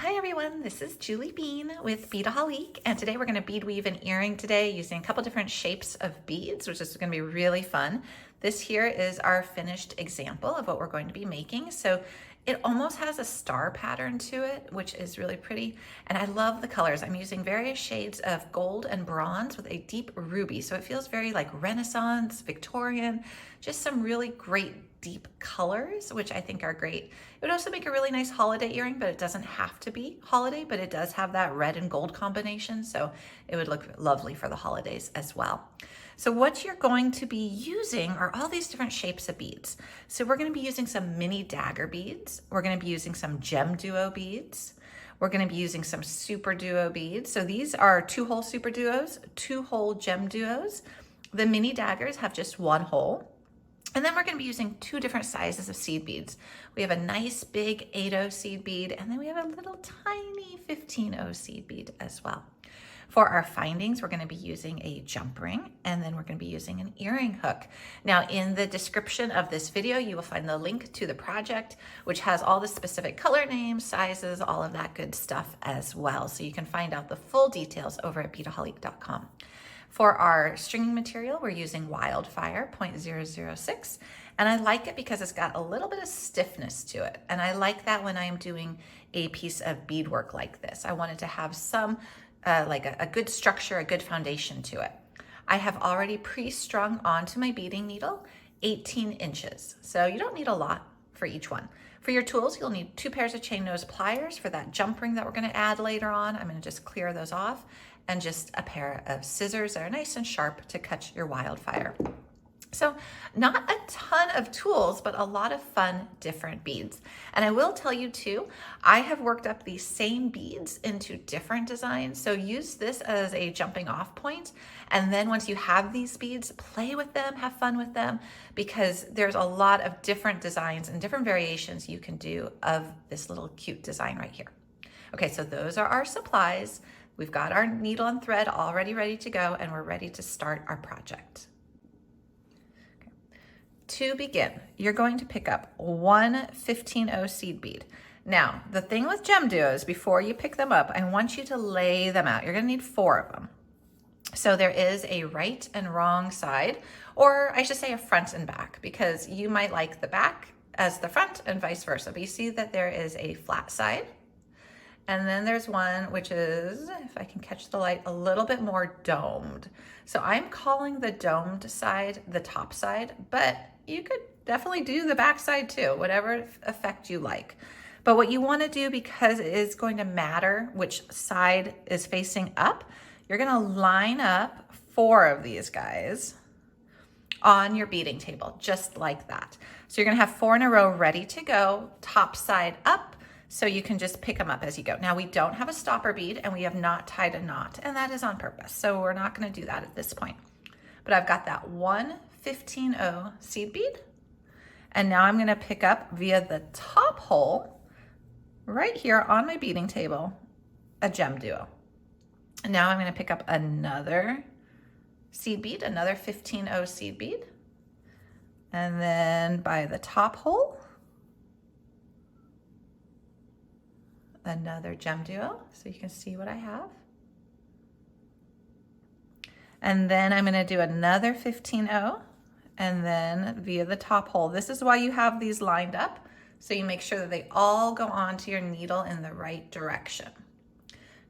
Hi everyone, this is Julie Bean with Beadaholique, and today we're going to bead weave an earring today using a couple different shapes of beads, which is going to be really fun. This here is our finished example of what we're going to be making. So it almost has a star pattern to it, which is really pretty. And I love the colors. I'm using various shades of gold and bronze with a deep ruby. So it feels very like Renaissance, Victorian, just some really great deep colors, which I think are great. It would also make a really nice holiday earring, but it doesn't have to be holiday, but it does have that red and gold combination. So it would look lovely for the holidays as well. So what you're going to be using are all these different shapes of beads. So we're going to be using some Mini Dagger beads. We're going to be using some GemDuo beads. We're going to be using some SuperDuo beads. So these are 2-hole SuperDuos, 2-hole GemDuos. The Mini Daggers have just 1 hole. And then we're going to be using 2 different sizes of seed beads. We have a nice big 8-0 seed bead, and then we have a little tiny 15-0 seed bead as well. For our findings, we're going to be using a jump ring, and then we're going to be using an earring hook. Now, in the description of this video, you will find the link to the project, which has all the specific color names, sizes, all of that good stuff as well. So you can find out the full details over at beadaholique.com. For our stringing material, we're using Wildfire 0.006, and I like it because it's got a little bit of stiffness to it. And I like that when I am doing a piece of beadwork like this. I wanted to have some, like a good structure, a good foundation to it. I have already pre-strung onto my beading needle 18 inches. So you don't need a lot for each one. For your tools, you'll need 2 pairs of chain nose pliers for that jump ring that we're going to add later on. I'm going to just clear those off, and just a pair of scissors that are nice and sharp to cut your wildfire. So not a ton of tools, but a lot of fun different beads. And I will tell you too, I have worked up these same beads into different designs. So use this as a jumping off point. And then once you have these beads, play with them, have fun with them, because there's a lot of different designs and different variations you can do of this little cute design right here. Okay, so those are our supplies. We've got our needle and thread already ready to go, and we're ready to start our project. Okay. To begin, you're going to pick up 1 15-0 seed bead. Now, the thing with GemDuos, before you pick them up, I want you to lay them out. You're going to need 4 of them. So there is a right and wrong side, or I should say a front and back, because you might like the back as the front and vice versa. But you see that there is a flat side. And then there's one which is, if I can catch the light, a little bit more domed. So I'm calling the domed side the top side, but you could definitely do the back side too, whatever effect you like. But what you want to do, because it is going to matter which side is facing up, you're going to line up 4 of these guys on your beading table, just like that. So you're going to have 4 in a row ready to go, top side up. So you can just pick them up as you go. Now we don't have a stopper bead, and we have not tied a knot, and that is on purpose. So we're not going to do that at this point. But I've got that 1 15-0 seed bead. And now I'm going to pick up via the top hole right here on my beading table, a GemDuo. And now I'm going to pick up another seed bead, another 15-0 seed bead. And then by the top hole, another GemDuo, so you can see what I have. And then I'm going to do another 15-0, and then via the top hole. This is why you have these lined up, so you make sure that they all go onto your needle in the right direction.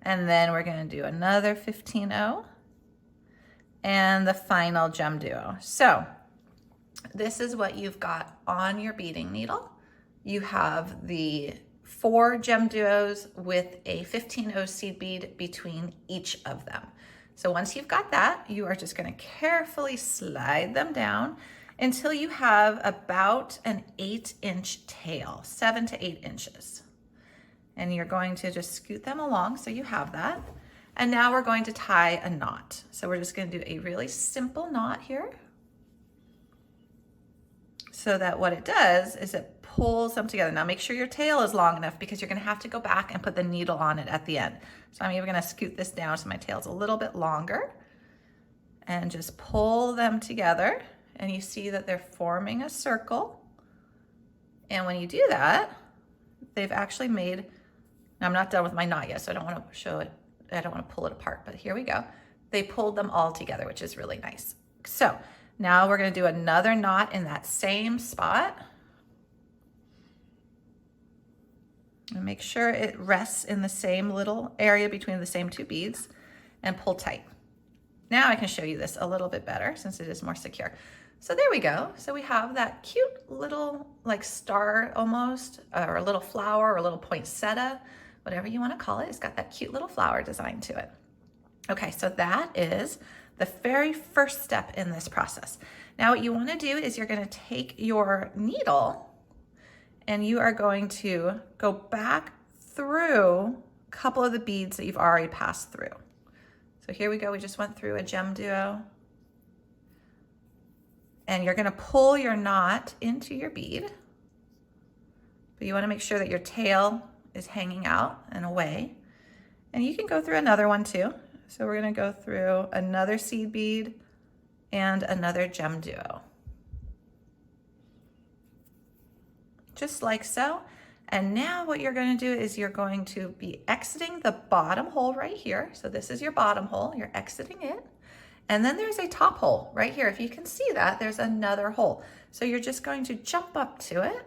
And then we're going to do another 15-0 and the final GemDuo. So this is what you've got on your beading needle. You have the 4 GemDuos with a 15-0 seed bead between each of them. So once you've got that, you are just going to carefully slide them down until you have about an 8-inch tail, 7 to 8 inches. And you're going to just scoot them along so you have that. And now we're going to tie a knot. So we're just going to do a really simple knot here, so that what it does is it pulls them together. Now make sure your tail is long enough, because you're going to have to go back and put the needle on it at the end. So I'm even going to scoot this down so my tail's a little bit longer, and just pull them together. And you see that they're forming a circle. And when you do that, they've actually made Now I'm not done with my knot yet, so I don't want to show it. I don't want to pull it apart, but here we go. They pulled them all together, which is really nice. So now we're going to do another knot in that same spot. And make sure it rests in the same little area between the same two beads and pull tight. Now I can show you this a little bit better since it is more secure. So there we go. So we have that cute little like star almost, or a little flower or a little poinsettia, whatever you want to call it. It's got that cute little flower design to it. Okay, so that is the very first step in this process. Now what you want to do is you're going to take your needle and you are going to go back through a couple of the beads that you've already passed through. So here we go. We just went through a GemDuo. And you're going to pull your knot into your bead. But you want to make sure that your tail is hanging out and away. And you can go through another one too. So we're going to go through another seed bead and another GemDuo. Just like so. And now what you're going to do is you're going to be exiting the bottom hole right here. So this is your bottom hole. You're exiting it. And then there's a top hole right here. If you can see that, there's another hole. So you're just going to jump up to it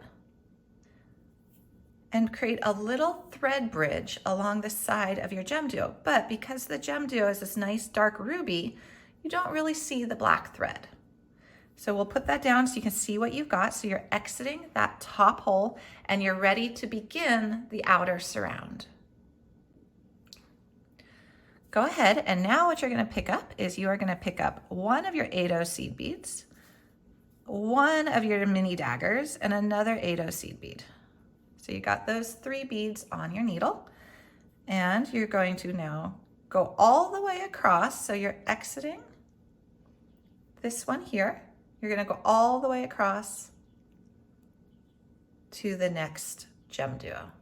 and create a little thread bridge along the side of your GemDuo. But because the GemDuo is this nice dark ruby, you don't really see the black thread. So we'll put that down so you can see what you've got. So you're exiting that top hole and you're ready to begin the outer surround. Go ahead, and now what you're going to pick up is you are going to pick up one of your 8/0 seed beads, one of your mini daggers, and another 8/0 seed bead. So you got those 3 beads on your needle, and you're going to now go all the way across. So you're exiting this one here. You're going to go all the way across to the next GemDuo.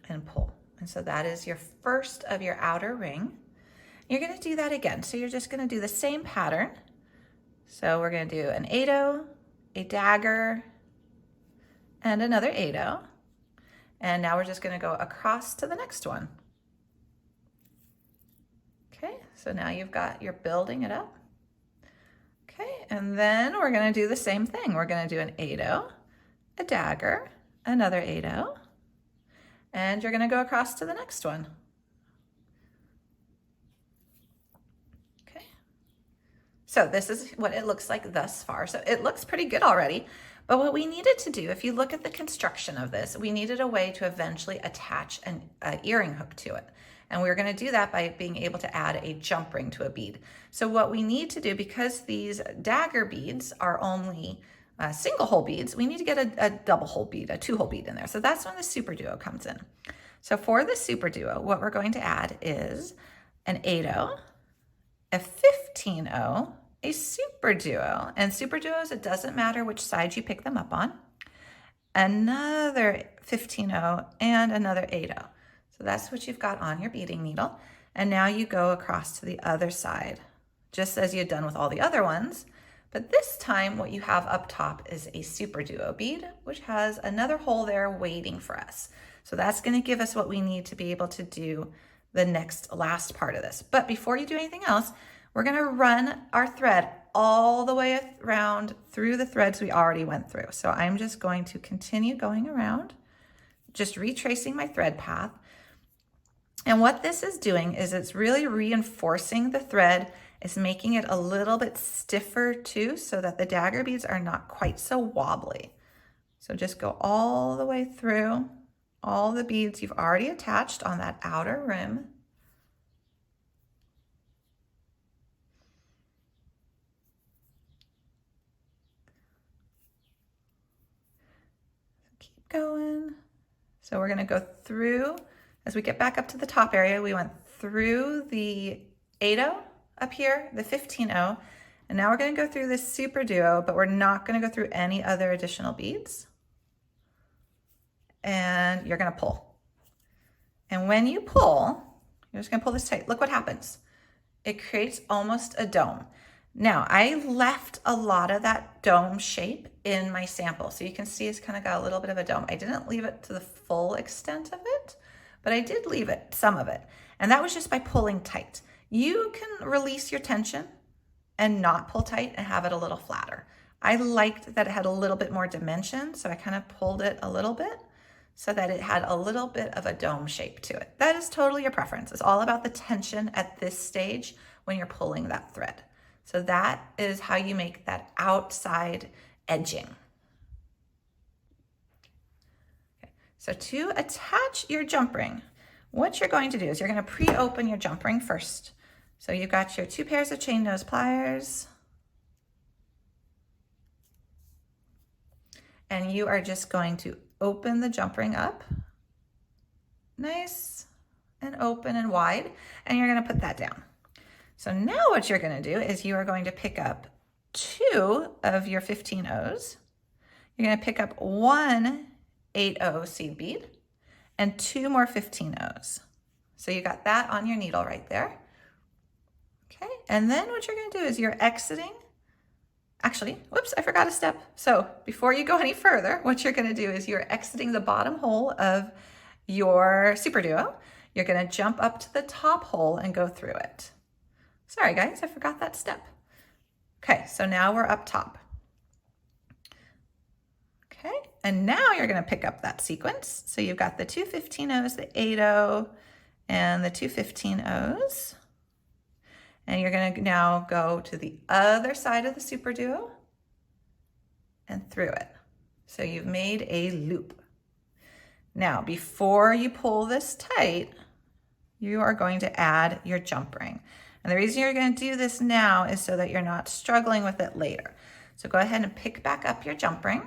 And pull. And so that is your first of your outer ring. You're going to do that again. So you're just going to do the same pattern. So we're going to do an 8/0, a dagger, and another 8/0. And now we're just going to go across to the next one. Okay, so now you're building it up. Okay, and then we're going to do the same thing. We're going to do an 8/0, a dagger, another 8/0. And you're going to go across to the next one. Okay. So this is what it looks like thus far. So it looks pretty good already. But what we needed to do, if you look at the construction of this, we needed a way to eventually attach an earring hook to it. And we were going to do that by being able to add a jump ring to a bead. So what we need to do, because these dagger beads are only single hole beads, we need to get a double hole bead, a 2-hole bead in there. So that's when the SuperDuo comes in. So for the SuperDuo, what we're going to add is an 8/0, a 15/0, a SuperDuo. And SuperDuos, it doesn't matter which side you pick them up on. Another 15/0 and another 8/0. So that's what you've got on your beading needle. And now you go across to the other side, just as you'd done with all the other ones. But this time what you have up top is a SuperDuo bead, which has another hole there waiting for us. So that's going to give us what we need to be able to do the last part of this. But before you do anything else, we're going to run our thread all the way around through the threads we already went through. So I'm just going to continue going around, just retracing my thread path. And what this is doing is it's really reinforcing the thread. It's making it a little bit stiffer too, so that the dagger beads are not quite so wobbly. So just go all the way through all the beads you've already attached on that outer rim. Keep going. So we're going to go through, as we get back up to the top area, we went through the 8/0 up here, the 15/0, and now we're going to go through this SuperDuo, but we're not going to go through any other additional beads. And you're going to pull. And when you pull, you're just going to pull this tight. Look what happens. It creates almost a dome. Now, I left a lot of that dome shape in my sample. So you can see it's kind of got a little bit of a dome. I didn't leave it to the full extent of it, but I did leave it, some of it. And that was just by pulling tight. You can release your tension and not pull tight and have it a little flatter. I liked that it had a little bit more dimension, so I kind of pulled it a little bit so that it had a little bit of a dome shape to it. That is totally your preference. It's all about the tension at this stage when you're pulling that thread. So that is how you make that outside edging. Okay. So to attach your jump ring, what you're going to do is you're going to pre-open your jump ring first. So you've got your 2 pairs of chain nose pliers, and you are just going to open the jump ring up, nice and open and wide, and you're going to put that down. So now what you're going to do is you are going to pick up 2 of your 15 O's. You're going to pick up 1 8-0 seed bead and 2 more 15 O's. So you got that on your needle right there. Okay, and then what you're going to do is you're exiting. Actually, whoops, I forgot a step. So before you go any further, what you're going to do is you're exiting the bottom hole of your SuperDuo. You're going to jump up to the top hole and go through it. Sorry guys, I forgot that step. Okay, so now we're up top. Okay, and now you're going to pick up that sequence. So you've got the 2 15 O's, the 8-0, and the 2 15 O's. And you're going to now go to the other side of the SuperDuo and through it. So you've made a loop. Now, before you pull this tight, you are going to add your jump ring. And the reason you're going to do this now is so that you're not struggling with it later. So go ahead and pick back up your jump ring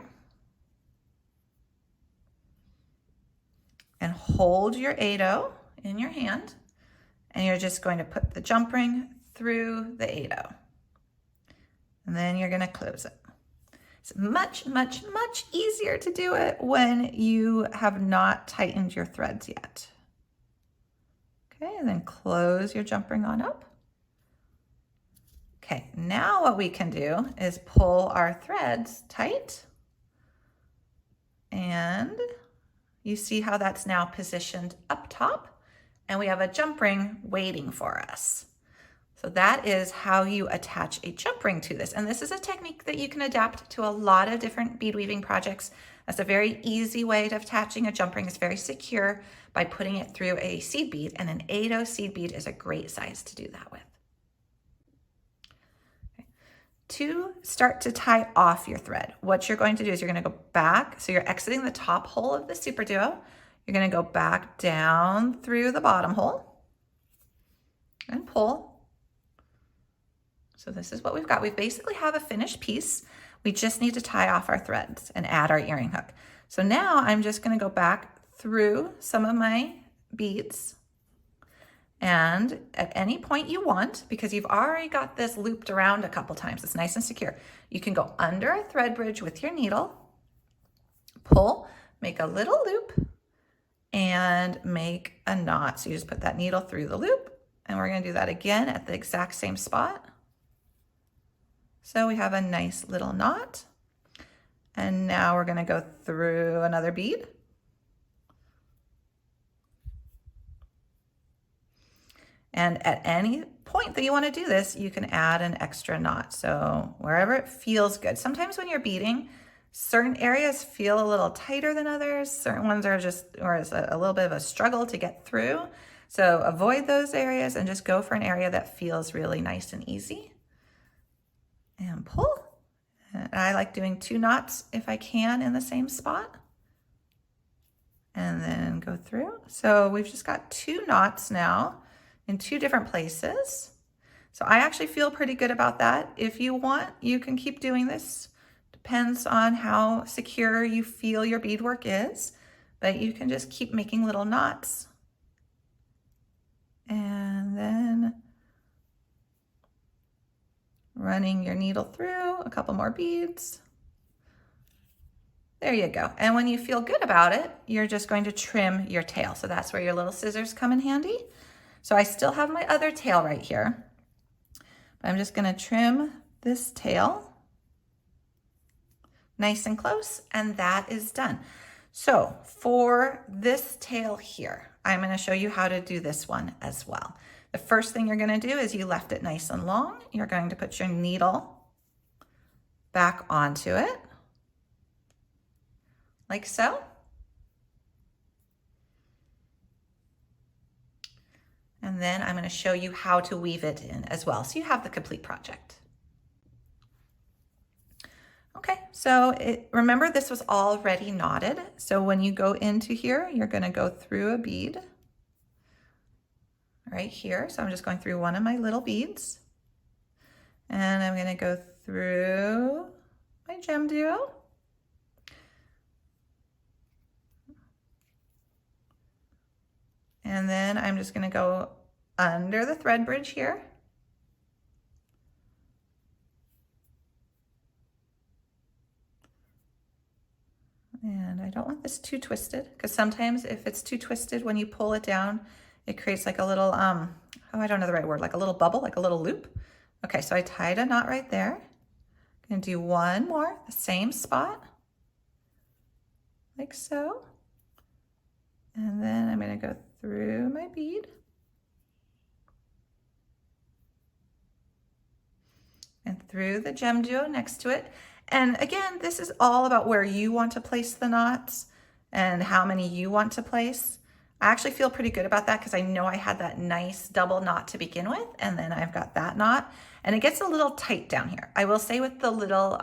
and hold your 8-0 in your hand. And you're just going to put the jump ring through the 8-0. And then you're going to close it. It's much, much, much easier to do it when you have not tightened your threads yet. Okay, and then close your jump ring on up. Okay, now what we can do is pull our threads tight. And you see how that's now positioned up top, and we have a jump ring waiting for us. So that is how you attach a jump ring to this. And this is a technique that you can adapt to a lot of different bead weaving projects. That's a very easy way of attaching a jump ring. It's very secure by putting it through a seed bead, and an 8-0 seed bead is a great size to do that with. Okay. To start to tie off your thread, what you're going to do is you're going to go back. So you're exiting the top hole of the SuperDuo. You're going to go back down through the bottom hole and pull. So this is what we've got. We basically have a finished piece. We just need to tie off our threads and add our earring hook. So now I'm just going to go back through some of my beads, and at any point you want, because you've already got this looped around a couple times, it's nice and secure, you can go under a thread bridge with your needle, pull, make a little loop, and make a knot. So you just put that needle through the loop, and we're going to do that again at the exact same spot. So we have a nice little knot, and now we're going to go through another bead. And at any point that you want to do this, you can add an extra knot. So wherever it feels good. Sometimes when you're beading, certain areas feel a little tighter than others. Certain ones are just, or it's a little bit of a struggle to get through. So avoid those areas and just go for an area that feels really nice and easy. And pull. And I like doing 2 knots if I can in the same spot. And then go through. So we've just got 2 knots now in 2 different places. So I actually feel pretty good about that. If you want, you can keep doing this. Depends on how secure you feel your beadwork is, but you can just keep making little knots. And then running your needle through a couple more beads. There you go. And when you feel good about it, you're just going to trim your tail. So that's where your little scissors come in handy. So I still have my other tail right here, I'm just gonna trim this tail nice and close, and that is done. So for this tail here, I'm gonna show you how to do this one as well. The first thing you're gonna do is you left it nice and long. You're going to put your needle back onto it, like so. And then I'm going to show you how to weave it in as well, so you have the complete project. Okay, so remember this was already knotted. So when you go into here, you're going to go through a bead right here. So I'm just going through one of my little beads, and I'm going to go through my GemDuo. And then I'm just going to go under the thread bridge here. And I don't want this too twisted, because sometimes if it's too twisted, when you pull it down, it creates like a little, oh, I don't know the right word, like a little bubble, like a little loop. Okay, so I tied a knot right there. I'm going to do one more, the same spot, like so. And then I'm going to go through my bead. And through the GemDuo next to it. And again, this is all about where you want to place the knots and how many you want to place. I actually feel pretty good about that because I know I had that nice double knot to begin with, and then I've got that knot, and it gets a little tight down here. I will say with the little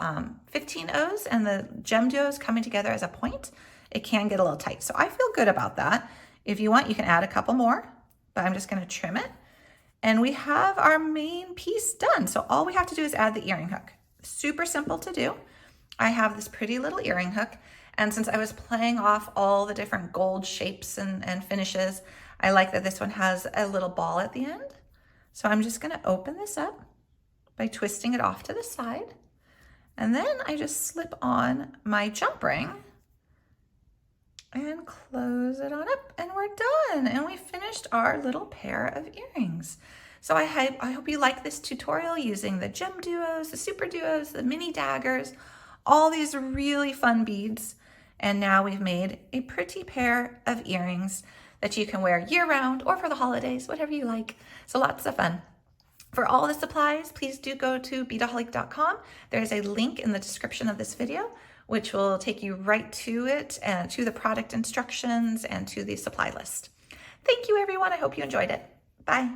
15 O's and the GemDuos coming together as a point, it can get a little tight. So I feel good about that. If you want, you can add a couple more, but I'm just going to trim it. And we have our main piece done. So all we have to do is add the earring hook. Super simple to do. I have this pretty little earring hook. And since I was playing off all the different gold shapes and finishes, I like that this one has a little ball at the end. So I'm just going to open this up by twisting it off to the side. And then I just slip on my jump ring and close it on up, and we're done. And we finished our little pair of earrings. So I hope you like this tutorial using the GemDuos, the SuperDuos, the Mini Daggers, all these really fun beads. And now we've made a pretty pair of earrings that you can wear year round or for the holidays, whatever you like. So lots of fun. For all the supplies, please do go to beadaholic.com. There's a link in the description of this video, which will take you right to it and to the product instructions and to the supply list. Thank you, everyone. I hope you enjoyed it. Bye.